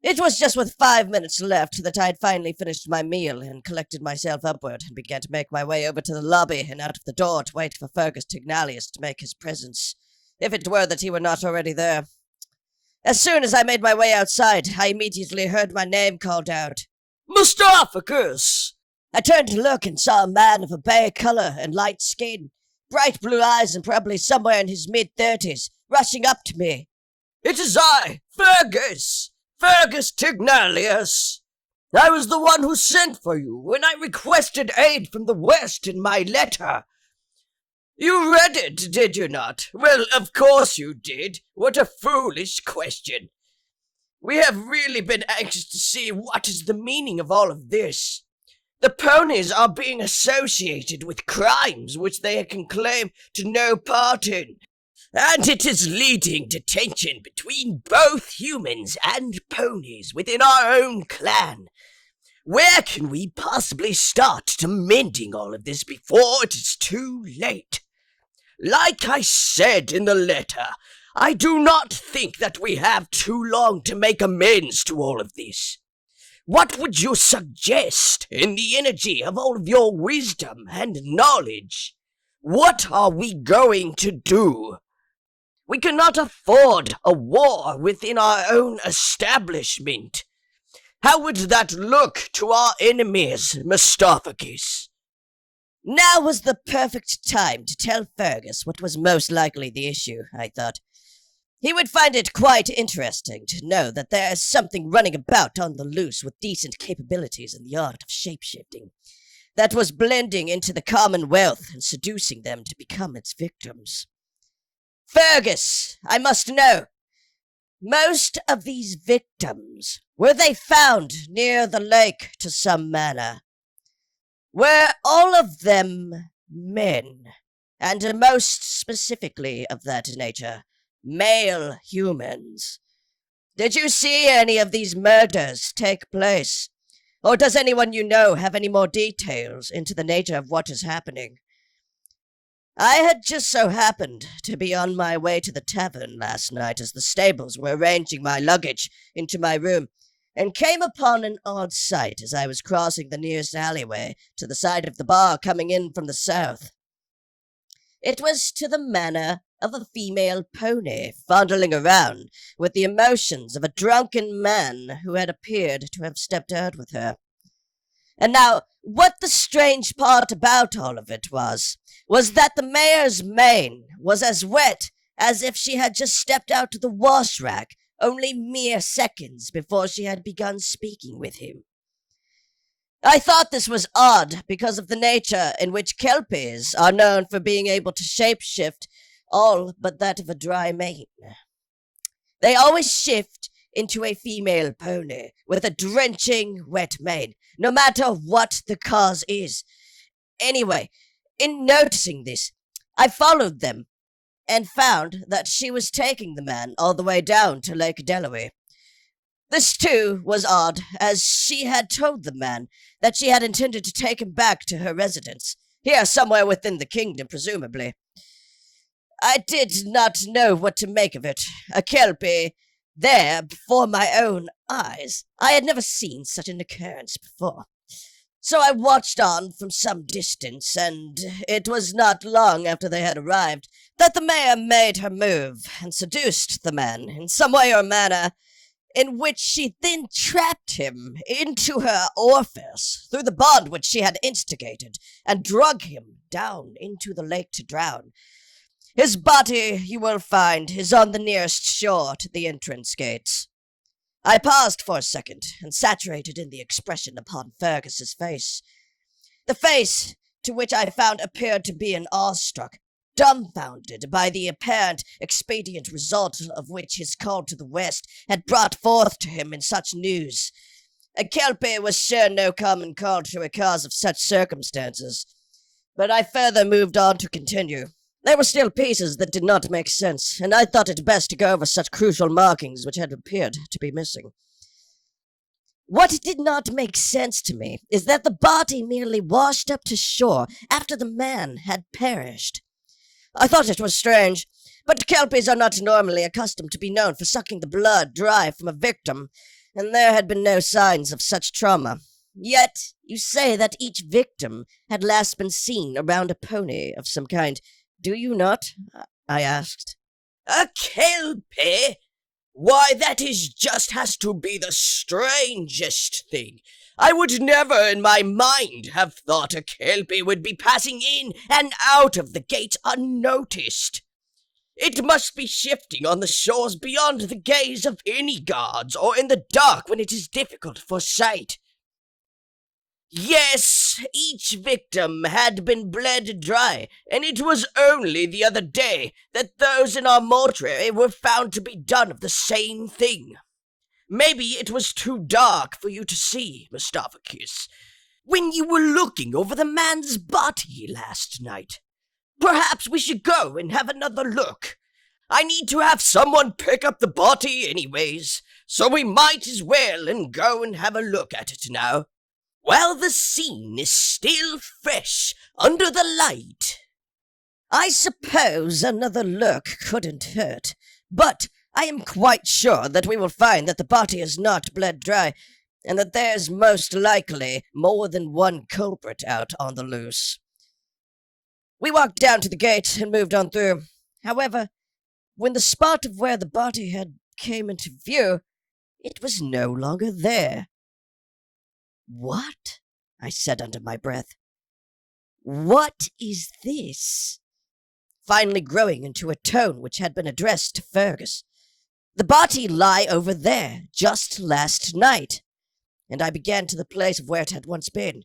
It was just with 5 minutes left that I had finally finished my meal and collected myself upward and began to make my way over to the lobby and out of the door to wait for Fergus Tegnalius to make his presence, if it were that he were not already there. As soon as I made my way outside, I immediately heard my name called out. Mestophicus! I turned to look and saw a man of a bay colour and light skin, bright blue eyes and probably somewhere in his mid-30s, rushing up to me. It is I, Fergus Tegnalius. I was the one who sent for you when I requested aid from the West in my letter. You read it, did you not? Well, of course you did. What a foolish question. We have really been anxious to see what is the meaning of all of this. The ponies are being associated with crimes which they can claim to no part in, and it is leading to tension between both humans and ponies within our own clan. Where can we possibly start to mending all of this before it is too late? Like I said in the letter, I do not think that we have too long to make amends to all of this. What would you suggest in the energy of all of your wisdom and knowledge? What are we going to do? We cannot afford a war within our own establishment. How would that look to our enemies, Mestophicus? Now was the perfect time to tell Fergus what was most likely the issue, I thought. He would find it quite interesting to know that there is something running about on the loose with decent capabilities in the art of shape-shifting, that was blending into the commonwealth and seducing them to become its victims. Fergus, I must know, most of these victims, were they found near the lake to some manner? Were all of them men, and most specifically of that nature, male humans? Did you see any of these murders take place? Or does anyone you know have any more details into the nature of what is happening? I had just so happened to be on my way to the tavern last night as the stables were arranging my luggage into my room, and came upon an odd sight as I was crossing the nearest alleyway to the side of the bar coming in from the south. It was to the manner of a female pony fondling around with the emotions of a drunken man who had appeared to have stepped out with her. And now, what the strange part about all of it was that the mare's mane was as wet as if she had just stepped out to the wash rack only mere seconds before she had begun speaking with him. I thought this was odd because of the nature in which kelpies are known for being able to shape-shift all but that of a dry mane. They always shift into a female pony with a drenching wet mane, no matter what the cause is. Anyway, in noticing this, I followed them and found that she was taking the man all the way down to Lake Delaware. This, too, was odd, as she had told the man that she had intended to take him back to her residence, here somewhere within the kingdom, presumably. I did not know what to make of it. A kelpie there before my own eyes. I had never seen such an occurrence before. So I watched on from some distance, and it was not long after they had arrived that the mare made her move and seduced the man in some way or manner, in which she then trapped him into her orifice through the bond which she had instigated, and drug him down into the lake to drown. His body, you will find, is on the nearest shore to the entrance gates. I paused for a second and saturated in the expression upon Fergus's face. The face to which I found appeared to be an awestruck, dumbfounded by the apparent expedient result of which his call to the west had brought forth to him in such news. A kelpie was sure no common call to a cause of such circumstances. But I further moved on to continue. There were still pieces that did not make sense, and I thought it best to go over such crucial markings which had appeared to be missing. What did not make sense to me is that the body merely washed up to shore after the man had perished. I thought it was strange, But Kelpies are not normally accustomed to be known for sucking the blood dry from a victim, and there had been no signs of such trauma. Yet, you say that each victim had last been seen around a pony of some kind. Do you not? I asked. A Kelpie? Why, that has to be the strangest thing. I would never in my mind have thought a Kelpie would be passing in and out of the gates unnoticed. It must be shifting on the shores beyond the gaze of any guards, or in the dark when it is difficult for sight. Yes, each victim had been bled dry, and it was only the other day that those in our mortuary were found to be done of the same thing. Maybe it was too dark for you to see, Mestophicus, when you were looking over the man's body last night. Perhaps we should go and have another look. I need to have someone pick up the body anyways, so we might as well go and have a look at it now, while the scene is still fresh under the light. I suppose another look couldn't hurt, but I am quite sure that we will find that the body is not bled dry, and that there's most likely more than one culprit out on the loose. We walked down to the gate and moved on through. However, when the spot of where the body had came into view, it was no longer there. "What?" I said under my breath. "What is this?" Finally growing into a tone which had been addressed to Fergus. "The body lie over there, just last night." And I began to the place of where it had once been.